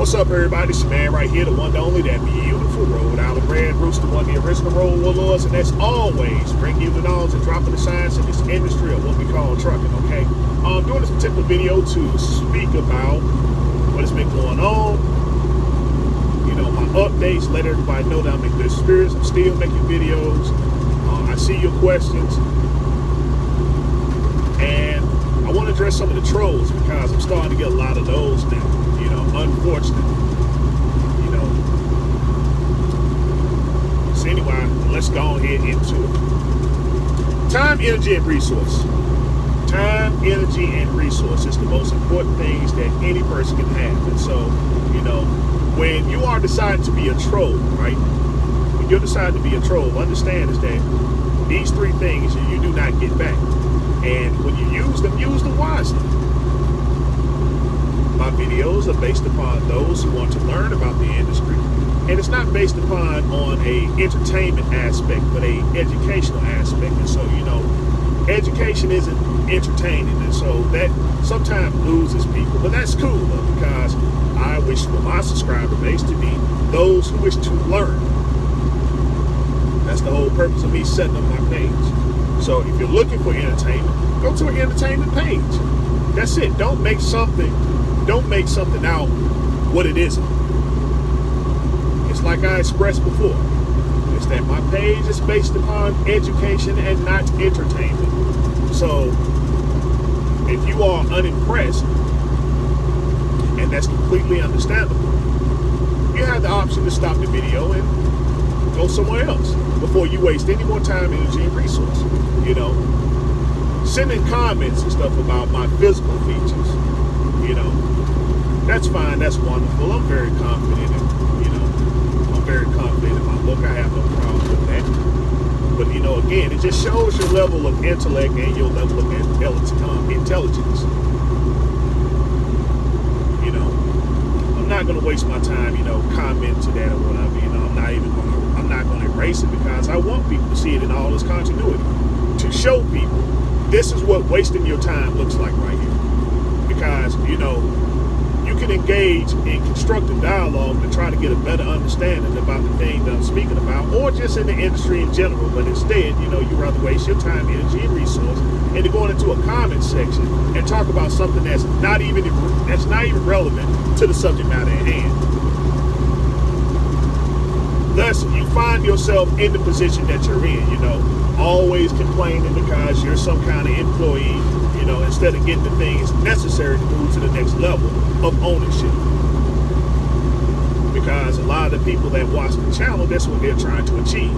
What's up, everybody? It's your man right here, the one, the only, that beautiful Rhode Island Red Rooster, one of the original road warlords, and that's always bringing you the knowledge and dropping the science in this industry of what we call trucking, okay? I'm doing this particular video to speak about what has been going on, you know, my updates, let everybody know that I'm in good spirits. I'm still making videos. I see your questions, and I want to address some of the trolls because I'm starting to get a lot of those now. Unfortunately, So anyway, let's go ahead into it. Time, energy, and resource. Time, energy, and resource is the most important things that any person can have. And so, when you are deciding to be a troll, right? When you're deciding to be a troll, understand is that these three things you do not get back. And when you use them wisely. My videos are based upon those who want to learn about the industry, and it's not based upon on a entertainment aspect, but a educational aspect. And so, education isn't entertaining, and so that sometimes loses people. But that's cool, though, because I wish for my subscriber base to be those who wish to learn. That's the whole purpose of me setting up my page. So if you're looking for entertainment, go to an entertainment page. That's it. Don't make something out what it isn't. It's like I expressed before. It's that my page is based upon education and not entertainment. So if you are unimpressed, and that's completely understandable, you have the option to stop the video and go somewhere else before you waste any more time, energy, and resource. Sending comments and stuff about my physical features, that's fine, that's wonderful. I'm very confident in, my look. I have no problem with that. But again, it just shows your level of intellect and your level of intelligence. I'm not gonna waste my time, comment to that or whatever. I'm not gonna erase it because I want people to see it in all its continuity. To show people this is what wasting your time looks like right here. Because, you can engage in constructive dialogue to try to get a better understanding about the thing that I'm speaking about, or just in the industry in general. But instead, you rather waste your time, energy, and resource into going into a comment section and talk about something that's not even relevant to the subject matter at hand. Thus, you find yourself in the position that you're in, always complaining because you're some kind of employee, instead of getting the things necessary to move to the next level of ownership. Because a lot of the people that watch the channel, that's what they're trying to achieve.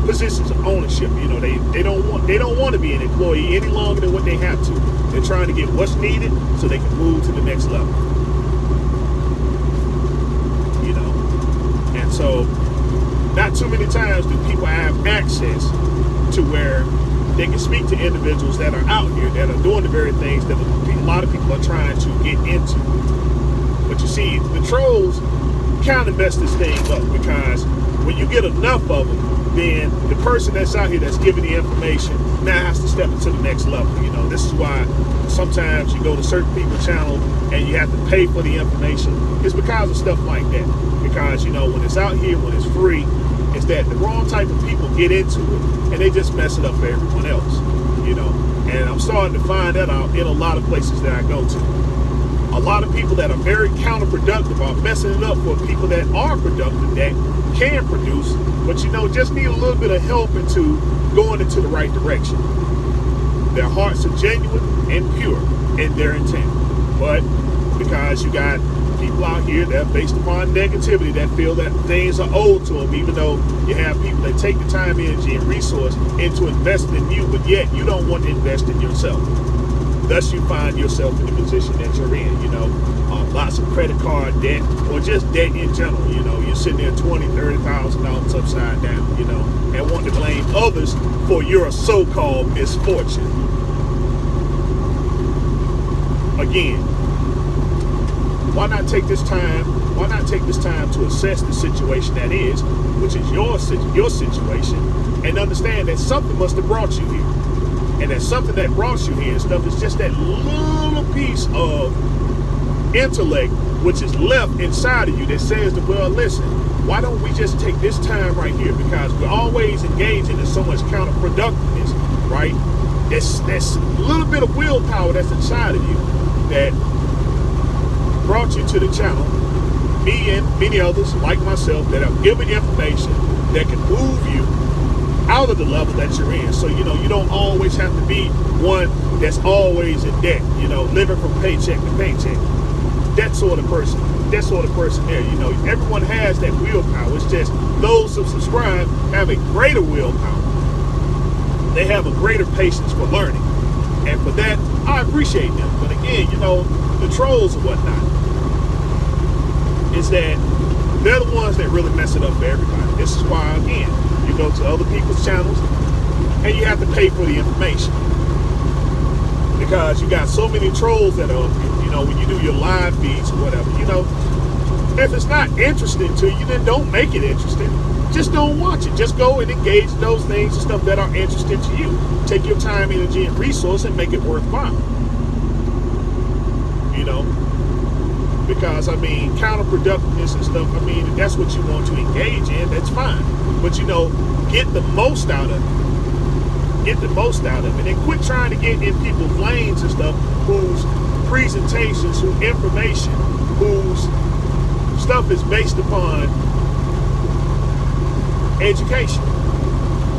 Positions of ownership. They don't want to be an employee any longer than what they have to. They're trying to get what's needed so they can move to the next level. And so not too many times do people have access to where they can speak to individuals that are out here that are doing the very things that a lot of people are trying to get into. But you see, the trolls kind of mess this thing up, because when you get enough of them, then the person that's out here that's giving the information now has to step into the next level. This is why sometimes you go to certain people's channel and you have to pay for the information. It's because of stuff like that. Because, when it's out here, when it's free, it's that the wrong type of people get into it and they just mess it up for everyone else, and I'm starting to find that out in a lot of places that I go to. A lot of people that are very counterproductive are messing it up for people that are productive, that can produce, but just need a little bit of help into going into the right direction. Their hearts are genuine and pure in their intent, but because you got people out here that are based upon negativity, that feel that things are owed to them, even though you have people that take the time, energy, and resource into investing in you, but yet you don't want to invest in yourself. Thus, you find yourself in the position that you're in. Lots of credit card debt, or just debt in general. You're sitting there $20,000, $30,000 upside down, and want to blame others for your so-called misfortune. Again, why not take this time to assess the situation that is, which is your situation, and understand that something must have brought you here. And that something that brought you here and stuff is just that little piece of intellect which is left inside of you that says that, well, listen, why don't we just take this time right here? Because we're always engaging in so much counterproductiveness, right? That's a little bit of willpower that's inside of you that brought you to the channel. Me and many others like myself that have given information that can move you out of the level that you're in. So, you know, you don't always have to be one that's always in debt, you know, living from paycheck to paycheck. That sort of person there, you know, everyone has that willpower. It's just those who subscribe have a greater willpower. They have a greater patience for learning. And for that, I appreciate them. But again, you know, the trolls and whatnot, is that they're the ones that really mess it up for everybody. This is why, again, you go to other people's channels and you have to pay for the information. Because you got so many trolls that are, you know, when you do your live feeds or whatever, you know, if it's not interesting to you, then don't make it interesting. Just don't watch it. Just go and engage in those things and stuff that are interesting to you. Take your time, energy, and resource and make it worthwhile. You know? Because, I mean, counterproductiveness and stuff, I mean, if that's what you want to engage in, that's fine. But, you know, get the most out of it. Get the most out of it. And quit trying to get in people's lanes and stuff whose presentations, whose information, whose stuff is based upon education.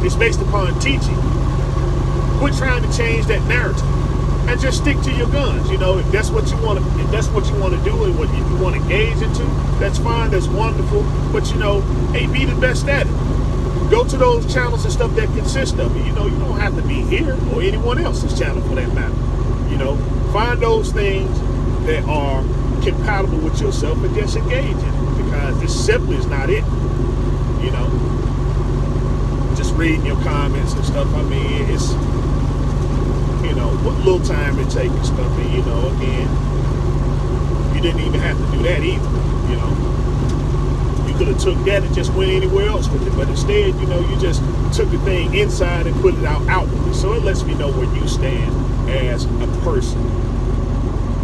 It's based upon teaching. Quit trying to change that narrative and just stick to your guns. You know, if that's what you want to, if that's what you want to do and what you want to engage into, that's fine, that's wonderful. But, you know, hey, be the best at it. Go to those channels and stuff that consist of it. You know, you don't have to be here or anyone else's channel for that matter. You know, find those things that are compatible with yourself and just engage in it, because this simply is not it. You know, just reading your comments and stuff. I mean, it's, you know, what little time it takes and stuff. And, you know, again, you didn't even have to do that either. You know, you could have took that and just went anywhere else with it, but instead, you know, you just took the thing inside and put it out outwardly. So it lets me know where you stand as a person.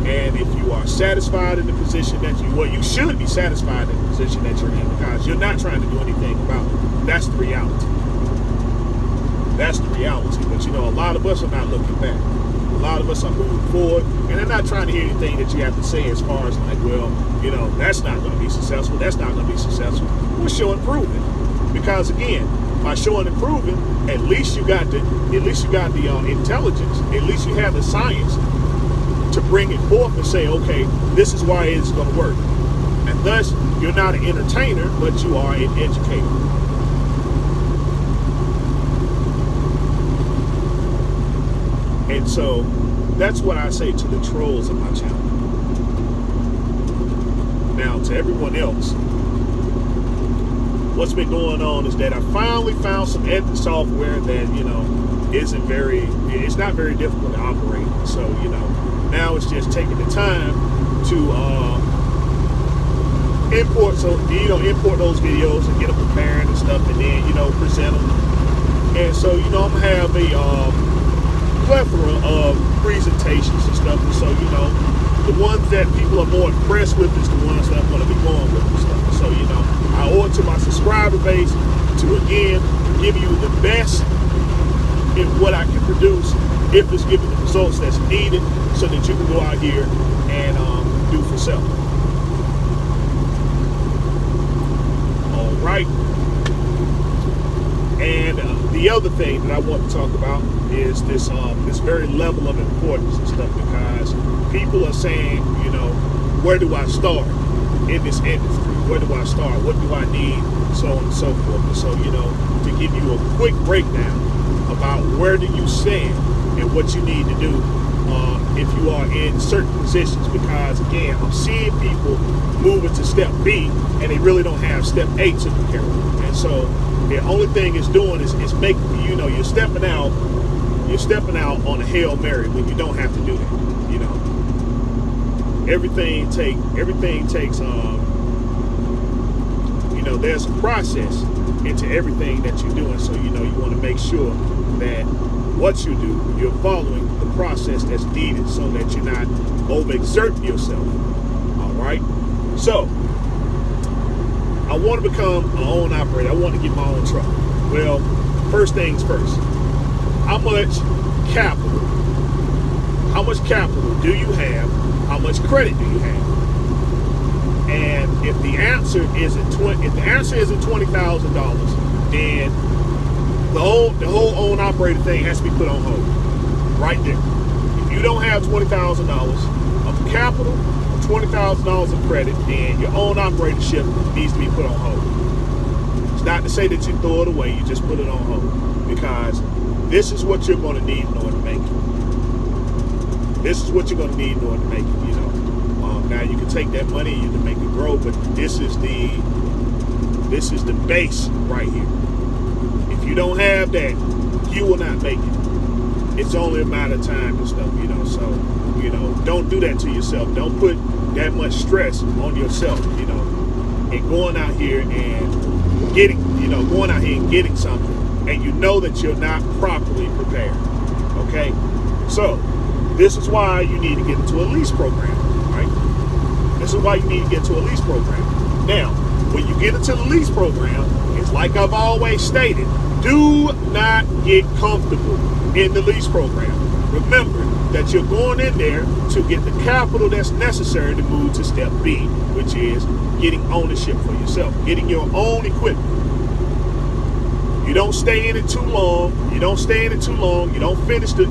And if you are satisfied in the position that you should be satisfied in the position that you're in, because you're not trying to do anything about it. That's the reality. That's the reality. But, you know, a lot of us are not looking back. A lot of us are moving forward, and they're not trying to hear anything that you have to say as far as like, well, you know, that's not going to be successful. That's not going to be successful. We're showing proving, because again, by showing and proving, at least you got the intelligence. At least you have the science to bring it forth and say, okay, this is why it's going to work. And thus, you're not an entertainer, but you are an educator. And so, that's what I say to the trolls of my channel. Now, to everyone else, what's been going on is that I finally found some editing software that, you know, it's not very difficult to operate. So, you know, now it's just taking the time to import those videos and get them prepared and stuff, and then, you know, present them. And so, you know, I'm gonna have a plethora of presentations and stuff. And so, you know, the ones that people are more impressed with is the ones that I'm going to be going with and stuff. So, you know, I owe it to my subscriber base to, again, give you the best in what I can produce, if it's giving the results that's needed, so that you can go out here and do for self. All right. And the other thing that I want to talk about is this very level of importance and stuff, because people are saying, you know, where do I start in this industry? Where do I start? What do I need? So on and so forth. And so, you know, to give you a quick breakdown about where do you stand and what you need to do if you are in certain positions, because again, I'm seeing people moving to step B and they really don't have step A to care of. And so the only thing it's doing is making, you know, you're stepping out on a Hail Mary when you don't have to do that. You know, everything takes you know, there's a process into everything that you're doing. So, you know, you want to make sure that what you do, you're following the process that's needed, so that you're not overexerting yourself So, I want to become an own operator. I want to get my own truck. Well, first things first. How much capital do you have? How much credit do you have? And if the answer isn't $20,000, then the whole own operator thing has to be put on hold. Right there. If you don't have $20,000 of capital, $20,000 of credit, then your own operatorship needs to be put on hold. It's not to say that you throw it away, you just put it on hold, because this is what you're going to need in order to make it. This is what you're going to need in order to make it. Now you can take that money and you can make it grow, but this is the base right here. If you don't have that, you will not make it. It's only a matter of time and stuff, so don't do that to yourself. Don't put that much stress on yourself, and going out here and getting something, and you know that you're not properly prepared. Okay, so this is why you need to get into a lease program, right? This is why you need to get into a lease program. Now, when you get into the lease program, it's like I've always stated, do not get comfortable in the lease program. Remember that you're going in there to get the capital that's necessary to move to step B, which is getting ownership for yourself, getting your own equipment. You don't stay in it too long. You don't finish the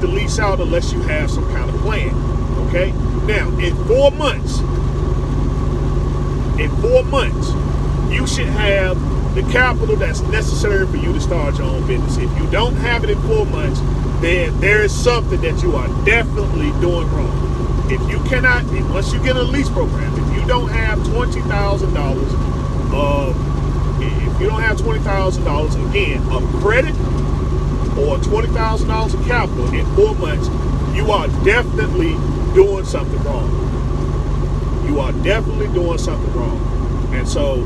lease out unless you have some kind of plan. Okay? Now, in 4 months, you should have the capital that's necessary for you to start your own business. If you don't have it in 4 months, then there is something that you are definitely doing wrong. If you cannot, once you get a lease program, if you don't have $20,000 again of credit or $20,000 of capital in 4 months, you are definitely doing something wrong. You are definitely doing something wrong. And so,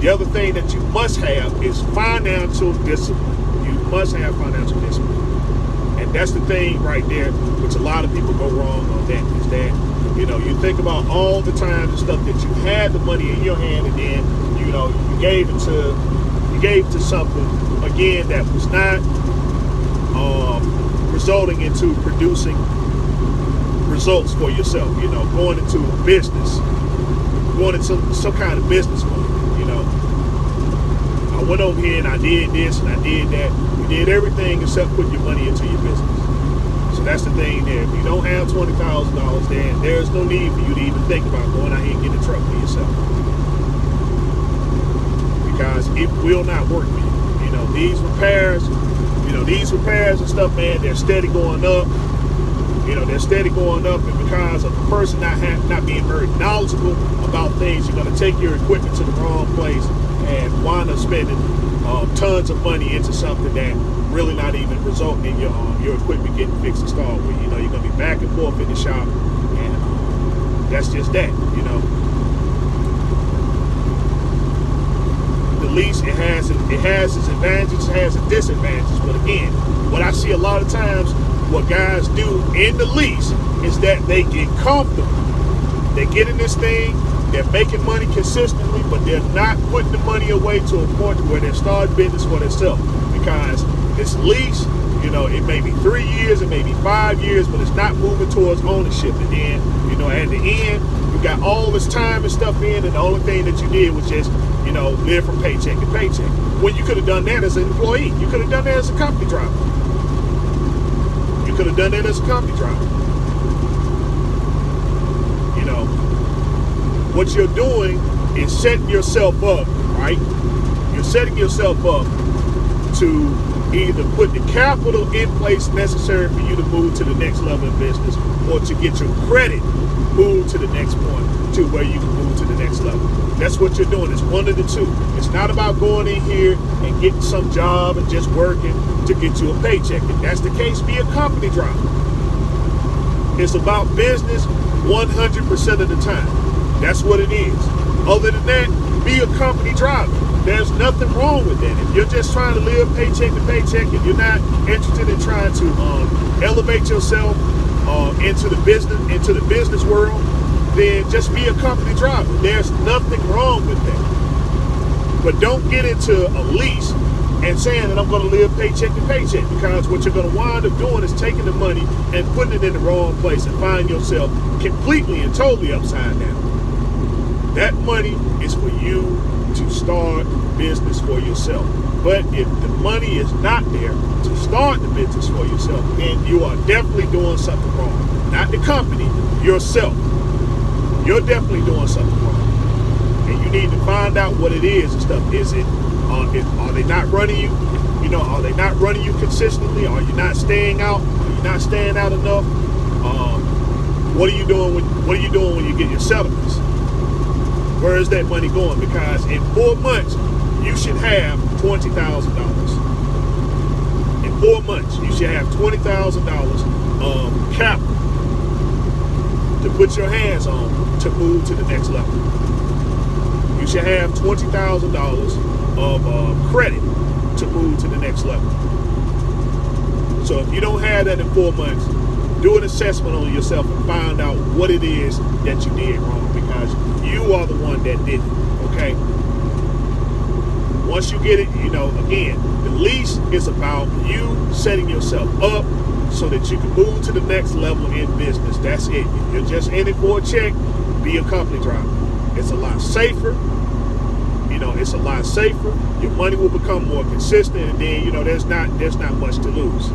the other thing that you must have is financial discipline. You must have financial discipline. And that's the thing right there, which a lot of people go wrong on that, is that, you think about all the times and stuff that you had the money in your hand, and then, you gave it to something, again, that was not resulting into producing results for yourself, going into business, going into some kind of business money. I went over here and I did this and I did that. You did everything except put your money into your business. So that's the thing there. If you don't have $20,000, then there's no need for you to even think about going out here and getting a truck for yourself, because it will not work for you. These repairs and stuff, man, they're steady going up. They're steady going up, and because of the person not being very knowledgeable about things, you're going to take your equipment to the wrong place and wind up spending tons of money into something that really not even resulting in your equipment getting fixed and installed. Where you're going to be back and forth in the shop, and that's just that. The lease, it has its advantages, it has its disadvantages. But again, what I see a lot of times, what guys do in the lease is that they get comfortable. They get in this thing, they're making money consistently, but they're not putting the money away to a point where they're starting business for themselves. Because this lease, it may be 3 years, it may be 5 years, but it's not moving towards ownership. And then, at the end, you got all this time and stuff in, and the only thing that you did was just, live from paycheck to paycheck. When you could have done that as an employee. You could have done that as a company driver. Could have done that as a company driver. What you're doing is setting yourself up, right? You're setting yourself up to either put the capital in place necessary for you to move to the next level of business, or to get your credit moved to the next point to where you can move to the next level. That's what you're doing. It's one of the two. It's not about going in here and getting some job and just working to get you a paycheck. If that's the case, be a company driver. It's about business 100% of the time. That's what it is. Other than that, be a company driver. There's nothing wrong with that. If you're just trying to live paycheck to paycheck, and you're not interested in trying to elevate yourself into the business world, then just be a company driver. There's nothing wrong with that. But don't get into a lease and saying that I'm going to live paycheck to paycheck, because what you're going to wind up doing is taking the money and putting it in the wrong place and find yourself completely and totally upside down. That money is for you to start business for yourself. But if the money is not there to start the business for yourself, then you are definitely doing something wrong. Not the company, yourself. You're definitely doing something wrong. And you need to find out what it is and stuff. Is it are they not running you? You know, are they not running you consistently? Are you not staying out? Are you not staying out enough? What are you doing when you get your settlements? Where is that money going? Because in 4 months, you should have $20,000. In 4 months, you should have $20,000 of capital to put your hands on to move to the next level. You should have $20,000 of credit to move to the next level. So if you don't have that in 4 months, do an assessment on yourself and find out what it is that you did wrong, because you are the one that did it, okay? Once you get it, you know, again, the lease is about you setting yourself up so that you can move to the next level in business. That's it. If you're just in it for a check, be a company driver. It's a lot safer. You know, it's a lot safer. Your money will become more consistent, and then, you know, there's not much to lose.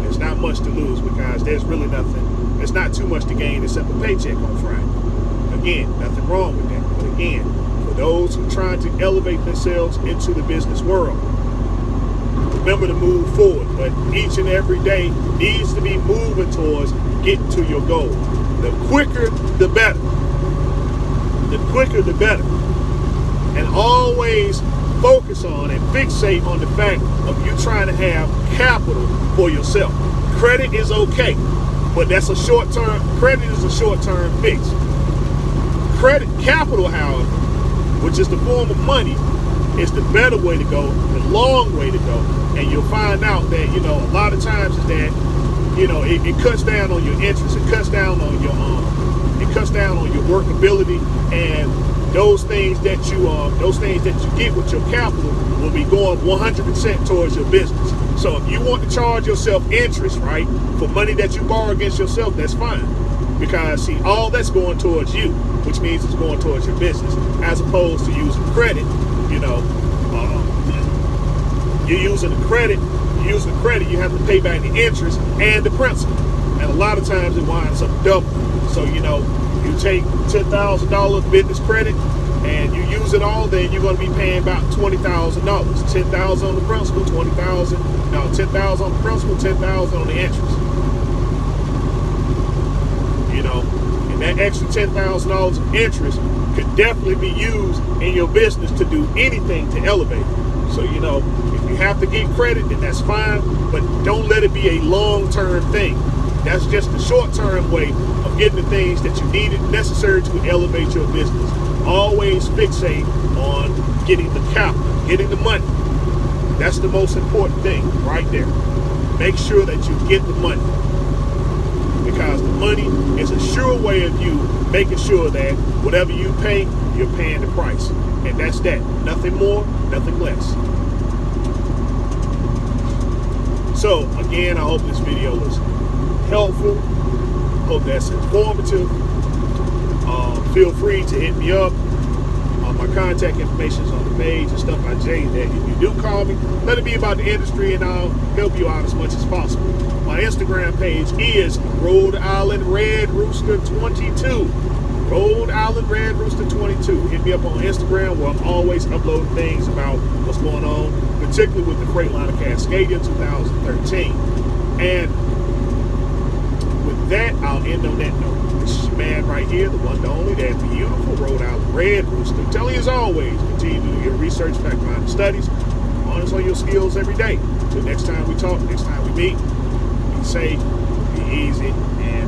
There's not much to lose, because there's really nothing. There's not too much to gain except a paycheck on Friday. Again, nothing wrong with that. But again, for those who are trying to elevate themselves into the business world, remember to move forward. But each and every day needs to be moving towards getting to your goal. The quicker, the better. The quicker, the better. And always focus on and fixate on the fact of you trying to have capital for yourself. Credit is okay, but that's a short-term. Credit is a short-term fix. Credit capital, however, which is the form of money, is the better way to go, the long way to go. And you'll find out that, you know, a lot of times is that, you know, it cuts down on your interest, it cuts down on your workability, and those things that you get with your capital will be going 100% towards your business. So if you want to charge yourself interest, right, for money that you borrow against yourself, that's fine. Because, see, all that's going towards you, which means it's going towards your business, as opposed to using credit. You know, you're using the credit, you have to pay back the interest and the principal. And a lot of times it winds up double. So, you know, you take $10,000 business credit and you use it all, then you're going to be paying about $20,000. $10,000 on the principal, $10,000 on the principal, $10,000 on the interest. You know, and that extra $10,000 of interest could definitely be used in your business to do anything to elevate. So, you know, if you have to get credit, then that's fine, but don't let it be a long-term thing. That's just the short-term way of getting the things that you need necessary to elevate your business. Always fixate on getting the capital, getting the money. That's the most important thing right there. Make sure that you get the money, because the money is a sure way of you making sure that whatever you pay, you're paying the price. And that's that. Nothing more, nothing less. So, again, I hope this video was helpful. Hope that's informative. Feel free to hit me up. My contact information is on the page and stuff like that. If you do call me, let it be about the industry, and I'll help you out as much as possible. My Instagram page is Rhode Island Red Rooster 22. Rhode Island Red Rooster 22. Hit me up on Instagram, where I'm always uploading things about what's going on, particularly with the Freightliner Cascadia 2013. And with that, I'll end on that note. This is your man right here, the one, the only, that beautiful Rhode Island Red Rooster. Telling you as always, continue to do your research, fact-minded studies, honest on your skills every day. Until next time we talk, next time we meet, be safe, be easy, and